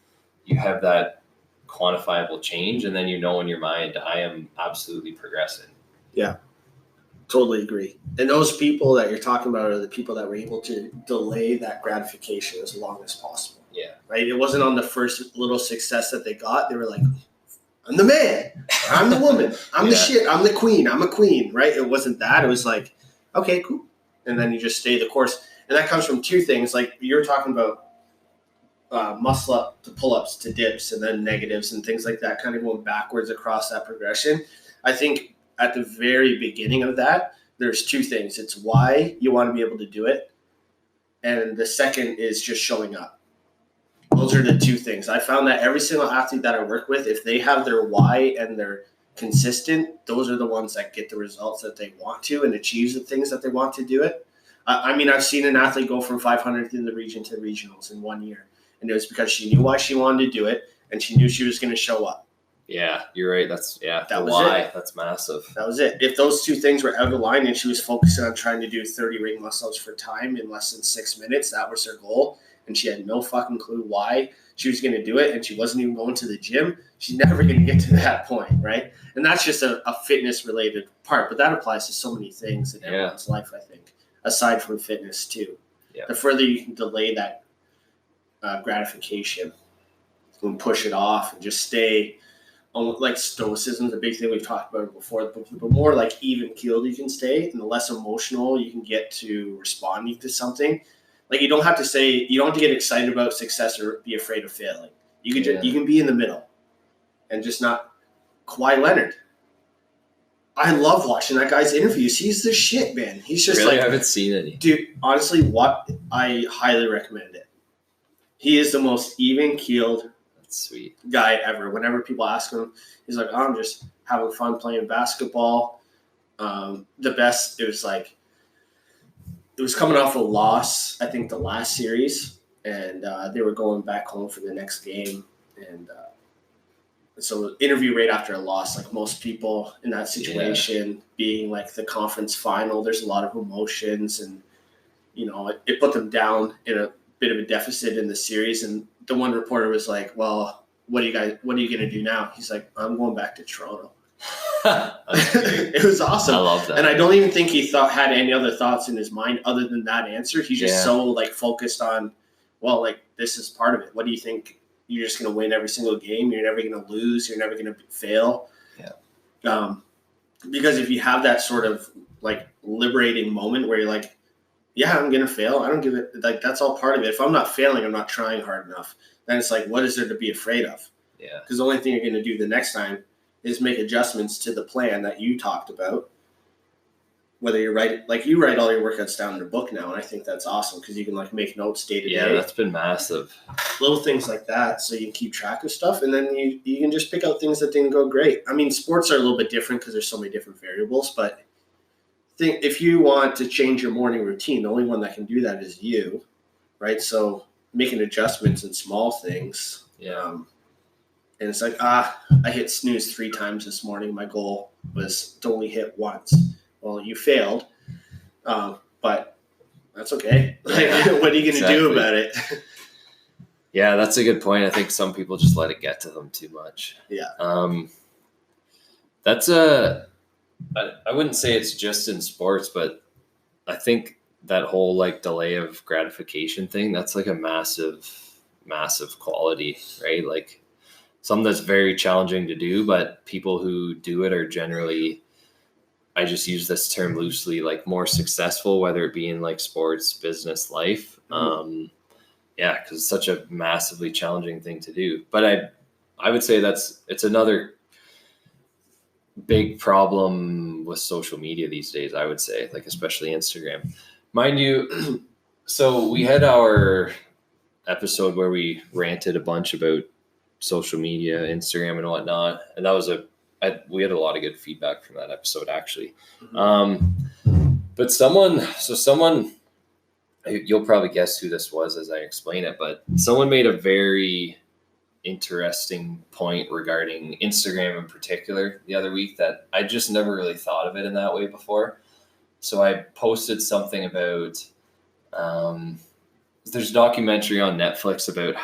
You have that quantifiable change, and then you know in your mind, I am absolutely progressing. Yeah, totally agree. And those people that you're talking about are the people that were able to delay that gratification as long as possible. Yeah. Right? It wasn't on the first little success that they got. They were like, I'm the man, I'm the woman, I'm the shit, I'm the queen, I'm a queen, right? It wasn't that. It was like, okay, cool. And then you just stay the course. And that comes from two things. Like you're talking about muscle up to pull-ups to dips and then negatives and things like that, kind of going backwards across that progression. I think at the very beginning of that, there's two things. It's why you want to be able to do it. And the second is just showing up. Those are the two things. I found that every single athlete that I work with, if they have their why and they're consistent, those are the ones that get the results that they want to and achieve the things that they want to do it. I mean, I've seen an athlete go from 500th in the region to regionals in 1 year. And it was because she knew why she wanted to do it and she knew she was going to show up. Yeah, you're right. That was why. It. That's massive. That was it. If those two things were out of line and she was focusing on trying to do 30 ring muscle-ups for time in less than 6 minutes, that was her goal. And she had no fucking clue why she was going to do it, and she wasn't even going to the gym, she's never going to get to that point, right? And that's just a fitness-related part, but that applies to so many things in everyone's life, I think, aside from fitness too. Yeah. The further you can delay that gratification and push it off and just stay on, like stoicism is a big thing we've talked about before, but the more like even-keeled you can stay and the less emotional you can get to responding to something. Like you don't have to get excited about success or be afraid of failing. You can you can be in the middle and just not. Kawhi Leonard. I love watching that guy's interviews. He's the shit, man. He's just really, I haven't seen any. Dude, honestly, I highly recommend it. He is the most even-keeled sweet guy ever. Whenever people ask him, he's like, I'm just having fun playing basketball. The best, it was coming off a loss, I think the last series, and they were going back home for the next game. And so interview right after a loss, like most people in that situation, being like the conference final, there's a lot of emotions, and you know, it put them down in a bit of a deficit in the series. And the one reporter was like, well, what are you going to do now? He's like, I'm going back to Toronto. It was awesome. I love that. And I don't even think he had any other thoughts in his mind other than that answer. He's just so like focused on, well, like this is part of it. What do you think? You're just going to win every single game. You're never going to lose. You're never going to fail. Yeah. Because if you have that sort of like liberating moment where you're like, yeah, I'm going to fail. I don't give it, like, that's all part of it. If I'm not failing, I'm not trying hard enough. Then it's like, what is there to be afraid of? Yeah. Because the only thing you're going to do the next time is make adjustments to the plan that you talked about. Whether you write all your workouts down in a book now, and I think that's awesome because you can like make notes day to day. Yeah, that's been massive. Little things like that, so you can keep track of stuff, and then you can just pick out things that didn't go great. I mean, sports are a little bit different because there's so many different variables, but if you want to change your morning routine, the only one that can do that is you, right? So making adjustments in small things. Yeah. And it's like, I hit snooze 3 times this morning. My goal was to only hit once. Well, you failed, but that's okay. Like, what are you going to do about it? Yeah, that's a good point. I think some people just let it get to them too much. Yeah. I wouldn't say it's just in sports, but I think that whole like delay of gratification thing, that's like a massive, massive quality, right? Like something that's very challenging to do, but people who do it are generally, I just use this term loosely, like more successful, whether it be in like sports, business, life. Mm-hmm. Because it's such a massively challenging thing to do. But I would say it's another big problem with social media these days, I would say, like especially Instagram. Mind you, So we had our episode where we ranted a bunch about social media, Instagram and whatnot. And that was we had a lot of good feedback from that episode actually. But someone, you'll probably guess who this was as I explain it, but someone made a very interesting point regarding Instagram in particular the other week that I just never really thought of it in that way before. So I posted something about, there's a documentary on Netflix about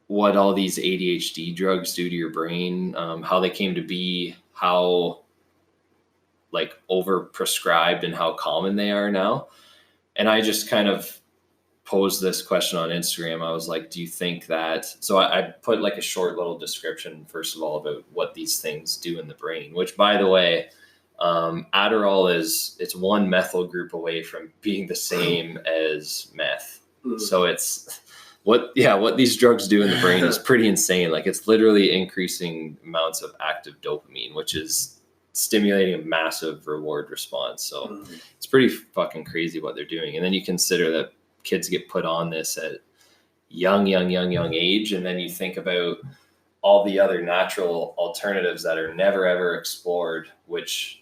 what all these ADHD drugs do to your brain, how they came to be, how like over prescribed and how common they are now. And I just kind of posed this question on Instagram. I was like, do you think that, so I put like a short little description, first of all, about what these things do in the brain, which by the way, Adderall it's one methyl group away from being the same as meth. So it's what these drugs do in the brain is pretty insane. Like it's literally increasing amounts of active dopamine, which is stimulating a massive reward response. So it's pretty fucking crazy what they're doing. And then you consider that kids get put on this at young age. And then you think about all the other natural alternatives that are never, ever explored, which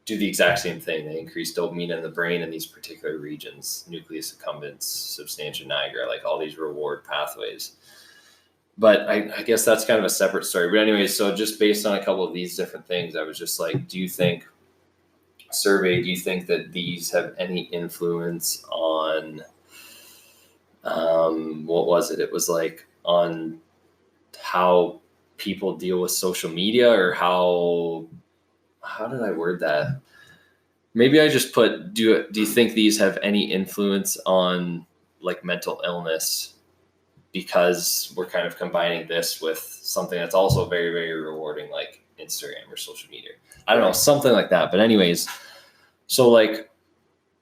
do the exact same thing. They increase dopamine in the brain in these particular regions, nucleus accumbens, substantia nigra, like all these reward pathways. But I guess that's kind of a separate story. But anyways, so just based on a couple of these different things, I was just like, do you think that these have any influence on, what was it? It was like on how people deal with social media, or how did I word that? Maybe I just put, do you think these have any influence on like mental illness? Because we're kind of combining this with something that's also very, very rewarding, like Instagram or social media. I don't know, something like that. But anyways, so like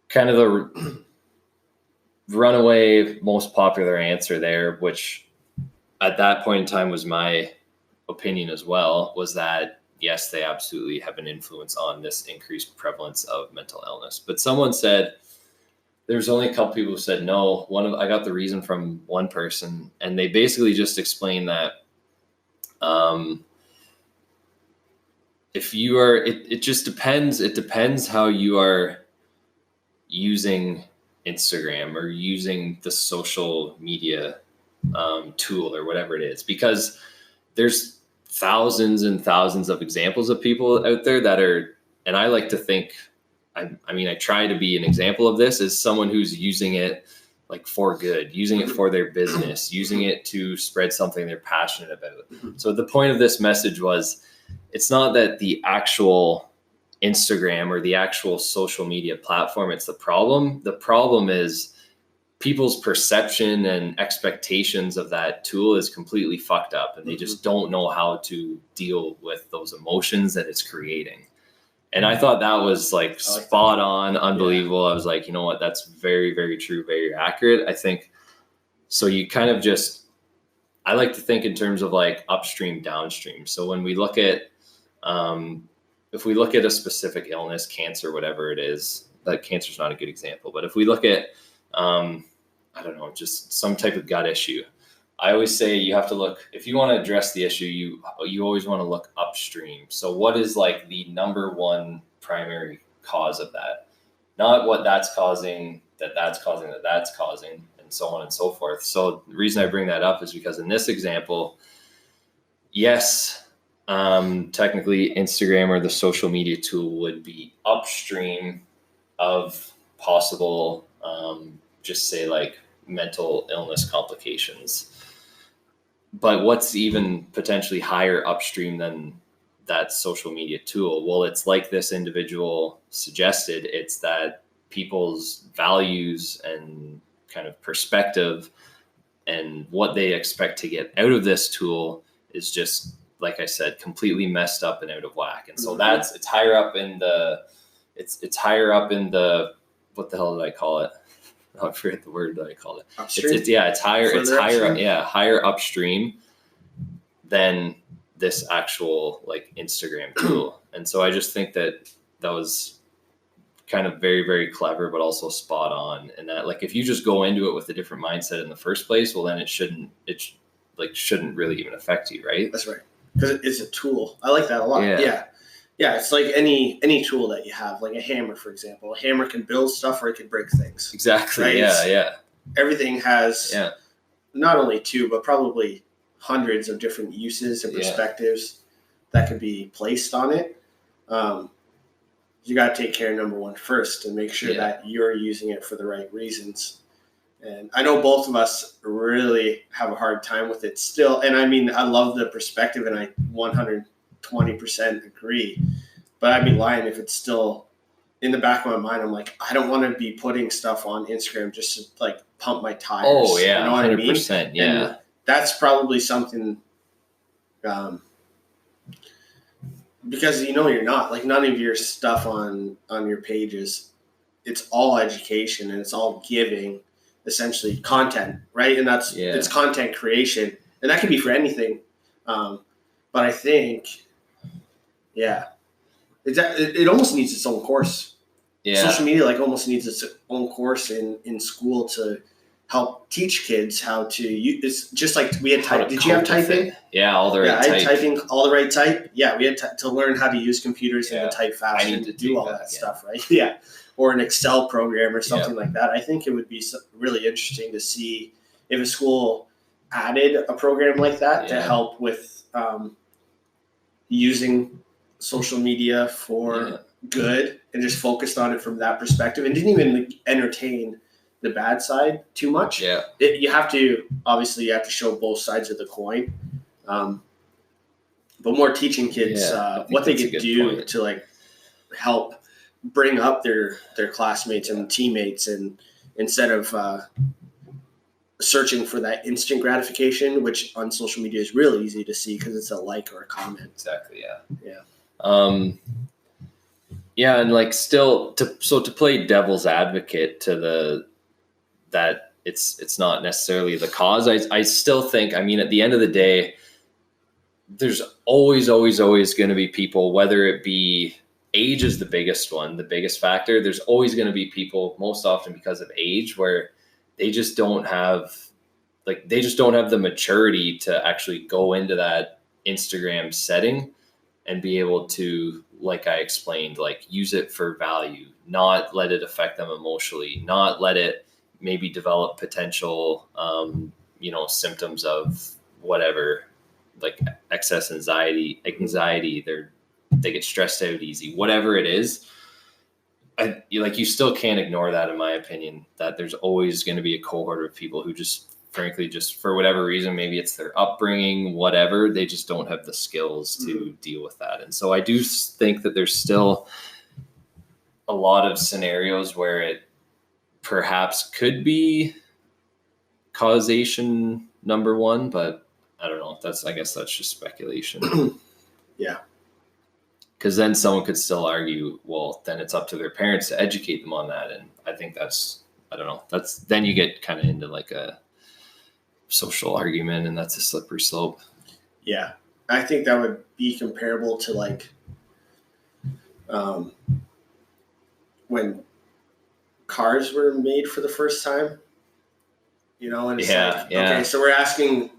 kind of the runaway most popular answer there, which at that point in time was my opinion as well, was that yes, they absolutely have an influence on this increased prevalence of mental illness. But someone said, there's only a couple people who said no. I got the reason from one person, and they basically just explained that if you are, it just depends. It depends how you are using Instagram or using the social media tool or whatever it is, because there's thousands and thousands of examples of people out there that are, and I like to think, I mean, I try to be an example of this as someone who's using it like for good, using it for their business, using it to spread something they're passionate about. So the point of this message was, it's not that the actual Instagram or the actual social media platform, it's the problem. The problem is people's perception and expectations of that tool is completely fucked up, and they just don't know how to deal with those emotions that it's creating. And I thought that was like spot on, unbelievable. Yeah. I was like, you know what? That's very, very true, very accurate. I think so. You kind of just, I like to think in terms of like upstream, downstream. So when we look at, if we look at a specific illness, cancer, whatever it is, like cancer is not a good example, but if we look at, I don't know, just some type of gut issue, I always say you have to look, if you want to address the issue, you always want to look upstream. So what is like the number one primary cause of that? Not what that's causing, that's causing, and so on and so forth. So the reason I bring that up is because in this example, yes, technically Instagram or the social media tool would be upstream of possible, just say like mental illness complications. But what's even potentially higher upstream than that social media tool? Well, it's like this individual suggested, it's that people's values and kind of perspective and what they expect to get out of this tool is just, like I said, completely messed up and out of whack. And so it's higher up in the, what the hell did I call it? I forget the word that I called it. Upstream? It's higher upstream than this actual like Instagram tool. And so I just think that was kind of very, very clever, but also spot on. And that, like, if you just go into it with a different mindset in the first place, well, then it shouldn't really even affect you, right? That's right. Because it's a tool. I like that a lot. Yeah. It's like any tool that you have, like a hammer, for example. A hammer can build stuff or it can break things. Exactly. Right? Yeah. Everything has not only two, but probably hundreds of different uses and perspectives that could be placed on it. You got to take care of number one first and make sure that you're using it for the right reasons. And I know both of us really have a hard time with it still. And I mean, I love the perspective and I 120% agree, but I'd be lying if it's still in the back of my mind. I'm like, I don't want to be putting stuff on Instagram just to like pump my tires. Oh yeah. You know what 100%, I mean? Yeah. And that's probably something, because you're not, like, none of your stuff on your pages, it's all education and it's all giving, essentially content, right? And that's it's content creation, and that can be for anything. But I think, it almost needs its own course. Yeah. Social media almost needs its own course in school to help teach kids how to use. It's just like we had type. Did you have typing? Yeah, all the right type. I had typing, all the right type. Yeah, we had to learn how to use computers in the type fashion. I need to do all that stuff, right? Yeah, or an Excel program or something like that. I think it would be really interesting to see if a school added a program like that to help with using social media for good and just focused on it from that perspective and didn't even entertain the bad side too much. Yeah. You have to show both sides of the coin. But more teaching kids what they could do to like help bring up their classmates and teammates, and instead of searching for that instant gratification, which on social media is really easy to see because it's a like or a comment. Exactly. And like still to play devil's advocate to that it's not necessarily the cause. I still think, I mean, at the end of the day, there's always going to be people, whether it be age is the biggest factor. There's always going to be people, most often because of age, where they just don't have the maturity to actually go into that Instagram setting and be able to, like I explained, like use it for value, not let it affect them emotionally, not let it maybe develop potential, symptoms of whatever, like excess anxiety, they get stressed out easy, whatever it is. You still can't ignore that, in my opinion, that there's always going to be a cohort of people who just, frankly, just for whatever reason, maybe it's their upbringing, whatever, they just don't have the skills to deal with that. And so I do think that there's still a lot of scenarios where it perhaps could be causation number one, but I don't know. I guess that's just speculation. Yeah. Because then someone could still argue, well, then it's up to their parents to educate them on that. And I think then you get kind of into like a social argument, and that's a slippery slope. Yeah. I think that would be comparable to like when cars were made for the first time, and it's okay, so we're asking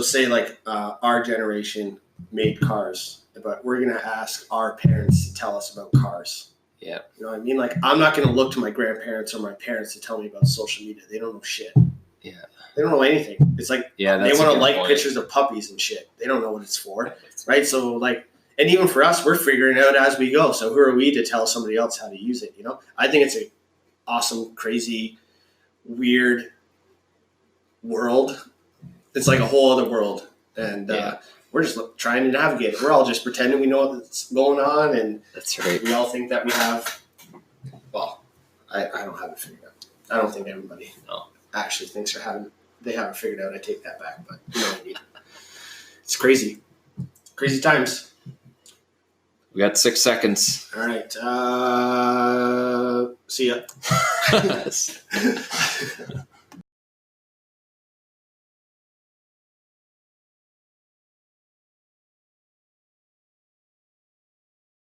say like our generation made cars, but we're going to ask our parents to tell us about cars. Yeah. You know what I mean? Like, I'm not going to look to my grandparents or my parents to tell me about social media. They don't know shit. Yeah. They don't know anything. It's like, they want to like pictures of puppies and shit. They don't know what it's for. Right. So like, and even for us, we're figuring it out as we go. So who are we to tell somebody else how to use it? I think it's a awesome, crazy, weird world. It's like a whole other world. And, we're just trying to navigate it. We're all just pretending we know what's going on, and that's right. We all think that we have. Well, I don't have it figured out. I don't think everybody actually thinks they have it figured out. I take that back, but you know what I mean. It's crazy, crazy times. We got 6 seconds. All right. See ya.